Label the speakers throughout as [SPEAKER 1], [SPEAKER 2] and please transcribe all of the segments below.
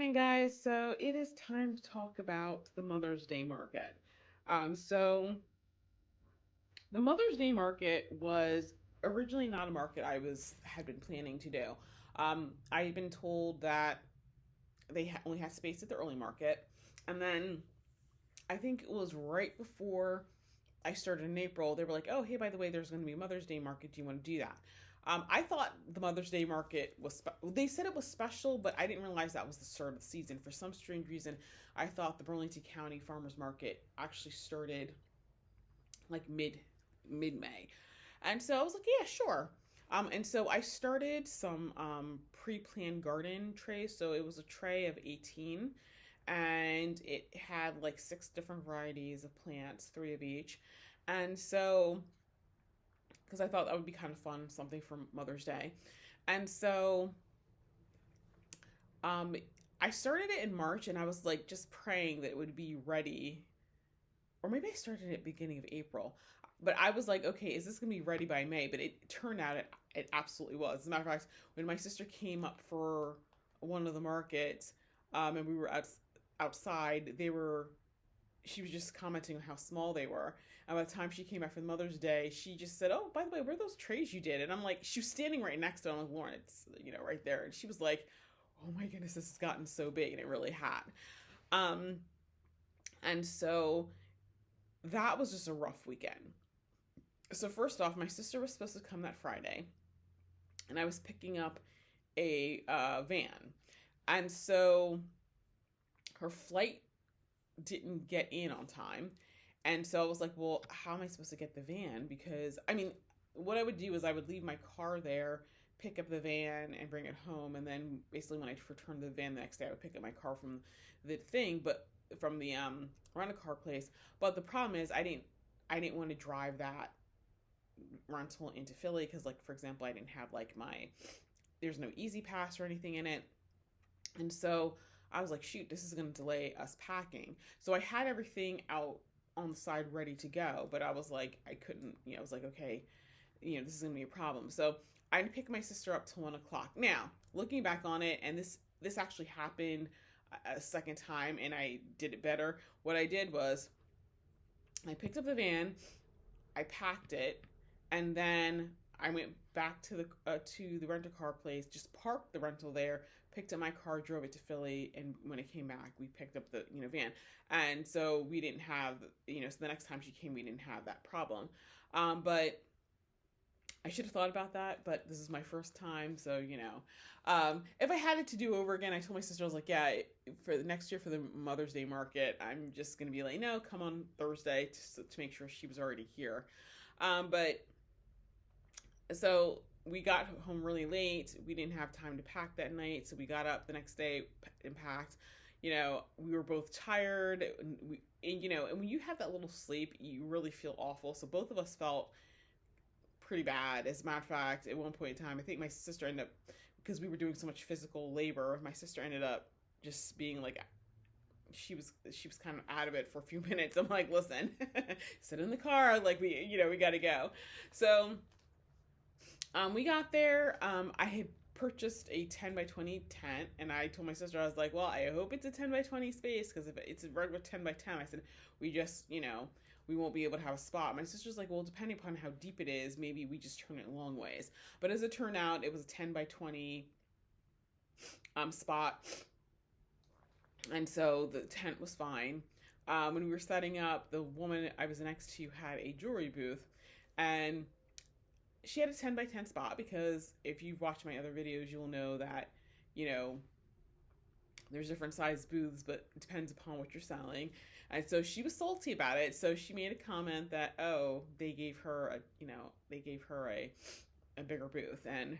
[SPEAKER 1] morning, guys. So it is time to talk about the Mother's Day market. So the Mother's Day market was originally not a market I was had been planning to do. I had been told that only had space at the early market, and then I think it was right before I started in April. They were like, "Oh, hey, by the way, there's going to be a Mother's Day market. Do you want to do that?" I thought the Mother's Day market was. They said it was special, but I didn't realize that was the start of the season. For some strange reason, I thought the Burlington County Farmers Market actually started like mid May, and so I was like, "Yeah, sure." And so I started some pre-planned garden trays. So it was a tray of 18, and it had like six different varieties of plants, three of each. And so, because I thought that would be kind of fun, something for Mother's Day. And so, um, I started it in March, and I was like just praying that it would be ready, or maybe I started it at the beginning of April. But I was like, okay, is this gonna be ready by May? But it turned out it absolutely was. As a matter of fact, when my sister came up for one of the markets, and we were outside, she was just commenting on how small they were. And by the time she came back for Mother's Day, she just said, "Oh, by the way, where are those trays you did?" And I'm like, she was standing right next to it. I'm like, "Lauren, it's right there." And she was like, "Oh my goodness, this has gotten so big," and it really had. Um, and so that was just a rough weekend. So first off, my sister was supposed to come that Friday, and I was picking up a van, and so her flight didn't get in on time. And so I was like, well, how am I supposed to get the van? Because, I mean, what I would do is I would leave my car there, pick up the van, and bring it home. And then basically, when I returned the van the next day, I would pick up my car from the thing, but from the rental car place. But the problem is, I didn't want to drive that rental into Philly because, like, for example, I didn't have like there's no Easy Pass or anything in it. And so I was like, shoot, this is going to delay us packing. So I had everything out on the side ready to go, but I was like, I couldn't, I was like, okay, this is going to be a problem. So I didn't pick my sister up till 1 o'clock. Now, looking back on it, and this actually happened a second time, and I did it better. What I did was I picked up the van, I packed it, and then I went back to the rental car place, just parked the rental there, picked up my car, drove it to Philly, and when it came back, we picked up the van, and so we didn't have so the next time she came, we didn't have that problem, but I should have thought about that, but this is my first time, so if I had it to do over again, I told my sister, I was like, yeah, for the next year for the Mother's Day market, I'm just gonna be like, no, come on Thursday to make sure she was already here, but so we got home really late. We didn't have time to pack that night, so we got up the next day and packed. We were both tired. And when you have that little sleep, you really feel awful. So both of us felt pretty bad. As a matter of fact, at one point in time, I think my sister ended up, because we were doing so much physical labor, my sister ended up just being like, she was kind of out of it for a few minutes. I'm like, listen, sit in the car, like we got to go. So we got there. I had purchased a 10 by 20 tent, and I told my sister, I was like, well, I hope it's a 10 by 20 space, because if it's a regular 10 by 10, I said, we just, we won't be able to have a spot. My sister's like, well, depending upon how deep it is, maybe we just turn it long ways. But as it turned out, it was a 10 by 20 spot, and so the tent was fine. When we were setting up, the woman I was next to had a jewelry booth, and she had a 10 by 10 spot, because if you've watched my other videos, you'll know that, you know, there's different size booths, but it depends upon what you're selling. And so she was salty about it. So she made a comment that, oh, they gave her a bigger booth. And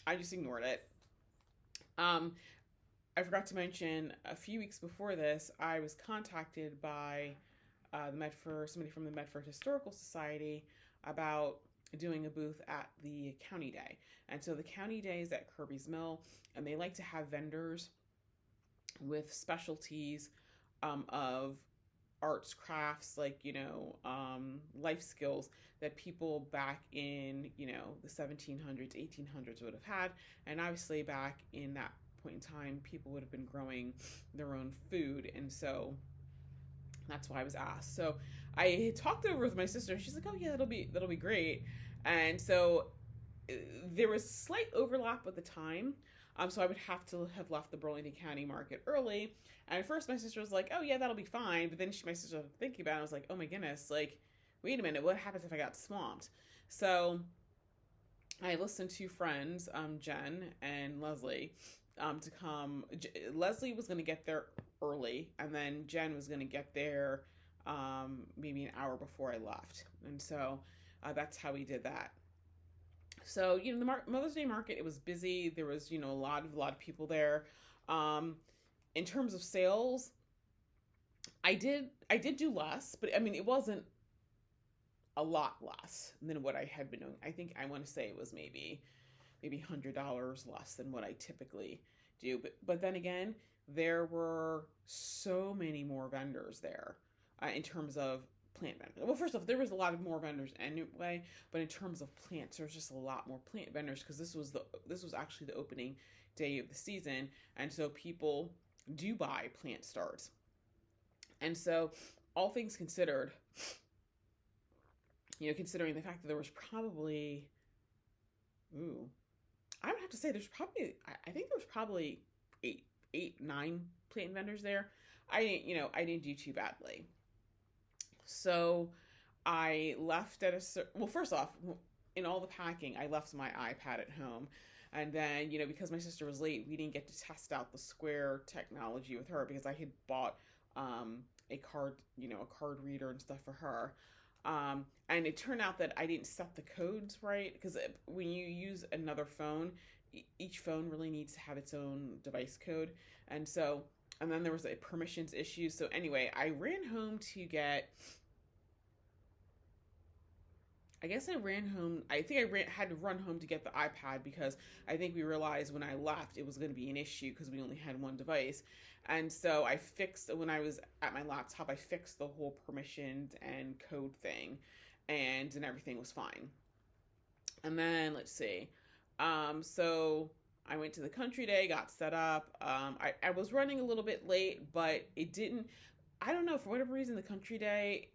[SPEAKER 1] I just ignored it. Um, I forgot to mention, a few weeks before this, I was contacted by somebody from the Medford Historical Society about doing a booth at the county day. And so the county day is at Kirby's Mill, and they like to have vendors with specialties of arts, crafts, like, life skills that people back in, the 1700s, 1800s would have had. And obviously back in that point in time, people would have been growing their own food. And so that's why I was asked. So I talked over with my sister, and she's like, "Oh yeah, that'll be great." And so there was slight overlap with the time. So I would have to have left the Burlington County market early. And at first, my sister was like, "Oh yeah, that'll be fine." But then my sister was thinking about it. I was like, "Oh my goodness! Like, wait a minute, what happens if I got swamped?" So I listened to friends, Jen and Leslie, to come. Leslie was going to get there early, and then Jen was going to get there maybe an hour before I left. And so that's how we did that. So, the Mother's Day market, it was busy. There was, a lot of people there. In terms of sales, I did do less, but I mean, it wasn't a lot less than what I had been doing. I think I want to say it was maybe $100 less than what I typically do. But then again, there were so many more vendors there in terms of plant vendors. Well, first off, there was a lot of more vendors anyway, but in terms of plants, there's just a lot more plant vendors because this was actually the opening day of the season, and so people do buy plant starts. And so, all things considered, considering the fact that there was probably, I would have to say I think there was probably eight, 9 plant vendors there. I didn't do too badly. So I left well, first off, in all the packing, I left my iPad at home. And then, because my sister was late, we didn't get to test out the Square technology with her because I had bought a card reader and stuff for her. And it turned out that I didn't set the codes right because when you use another phone, each phone really needs to have its own device code. And then there was a permissions issue. So anyway, I ran home to get, I think I had to run home to get the iPad because I think we realized when I left it was going to be an issue because we only had one device. And so when I was at my laptop, I fixed the whole permissions and code thing and everything was fine. And then let's see. So I went to the country day, got set up. I was running a little bit late, but I don't know, for whatever reason, the country day,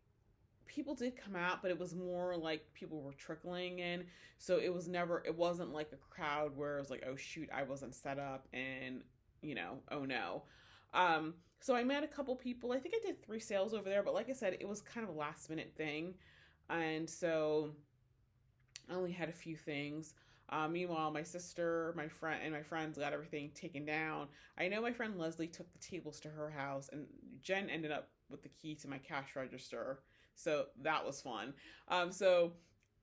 [SPEAKER 1] people did come out, but it was more like people were trickling in. So it wasn't like a crowd where it was like, oh shoot, I wasn't set up and, oh no. So I met a couple people. I think I did 3 sales over there, but like I said, it was kind of a last minute thing. And so I only had a few things. Meanwhile, my sister, my friends got everything taken down. I know my friend Leslie took the tables to her house, and Jen ended up with the key to my cash register. So that was fun.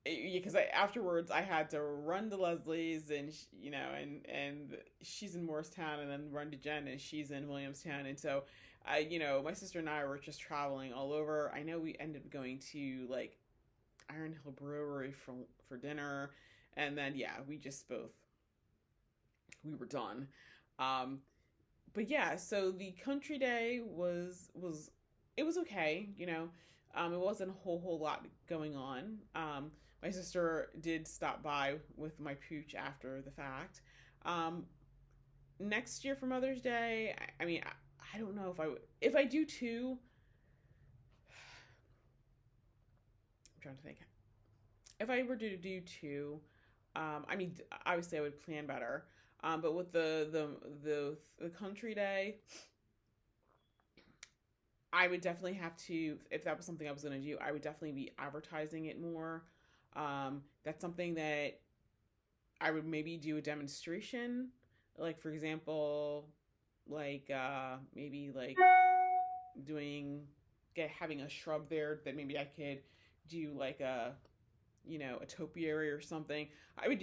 [SPEAKER 1] Because afterwards I had to run to Leslie's and and she's in Morristown, and then run to Jen and she's in Williamstown. And so, my sister and I were just traveling all over. I know we ended up going to like Iron Hill Brewery for dinner. And then, we were done. But yeah, so the country day was okay. It wasn't a whole lot going on. My sister did stop by with my pooch after the fact. Next year for Mother's Day, I mean, I don't know if I do 2. I'm trying to think. If I were to do 2, I mean, obviously I would plan better. But with the country day, I would definitely have to, if that was something I was going to do, I would definitely be advertising it more. That's something that I would maybe do a demonstration. Like, for example, like, maybe like having a shrub there that maybe I could do like a topiary or something. I would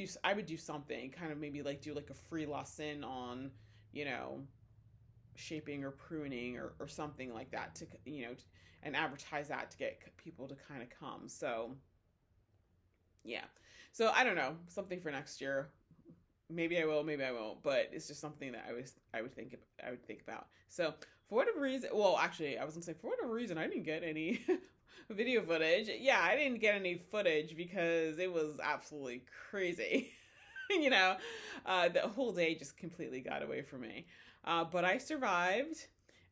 [SPEAKER 1] do something, kind of maybe like do like a free lesson on, shaping or pruning or something like that to, and advertise that to get people to kind of come. So yeah. So I don't know, something for next year. Maybe I will, maybe I won't, but it's just something that I would think about. So for whatever reason, well, actually I was gonna say, for whatever reason, I didn't get any video footage. Yeah, I didn't get any footage because it was absolutely crazy. you know, the whole day just completely got away from me. But I survived.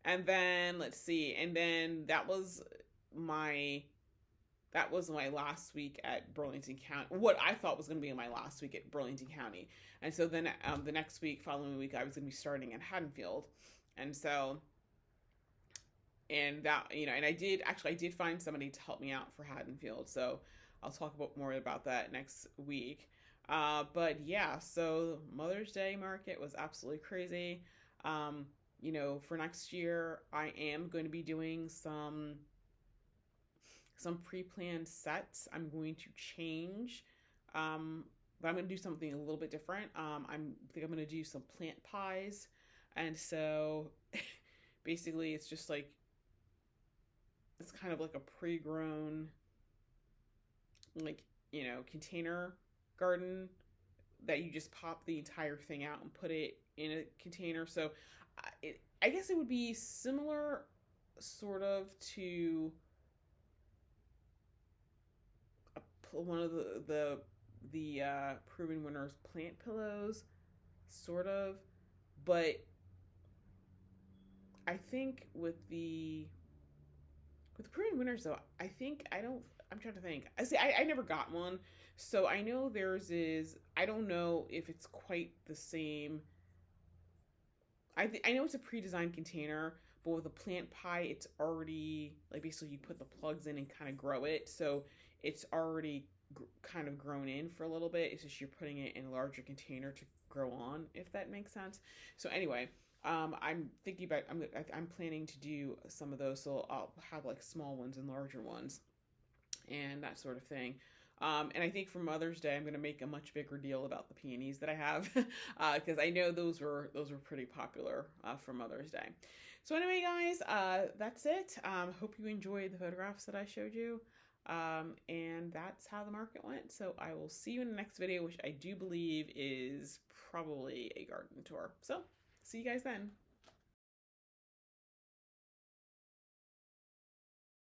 [SPEAKER 1] And then let's see, and then my that was my last week at Burlington County. What I thought was going to be my last week at Burlington County, and so then the next week, following week, I was going to be starting at Haddonfield, and so and that and I did find somebody to help me out for Haddonfield, so I'll talk about more about that next week. But yeah, so Mother's Day market was absolutely crazy. For next year, I am going to be doing some pre-planned sets. I'm going to change, but I'm going to do something a little bit different. I think I'm going to do some plant pies, and so basically, it's just like it's kind of like a pre-grown, like container garden that you just pop the entire thing out and put it in a container. So, I guess it would be similar, sort of, to one of the Proven Winners plant pillows, sort of, but I think with the Proven Winners though, I'm trying to think. I never got one, so I know theirs is. I don't know if it's quite the same. I know it's a pre-designed container, but with a plant pie, it's already like basically you put the plugs in and kind of grow it, so it's already kind of grown in for a little bit. It's just you're putting it in a larger container to grow on, if that makes sense. So anyway, I'm thinking about I'm planning to do some of those, so I'll have like small ones and larger ones, and that sort of thing. And I think for Mother's Day, I'm going to make a much bigger deal about the peonies that I have, because I know those were pretty popular for Mother's Day. So anyway, guys, that's it. Hope you enjoyed the photographs that I showed you. And that's how the market went. So I will see you in the next video, which I do believe is probably a garden tour. So see you guys then.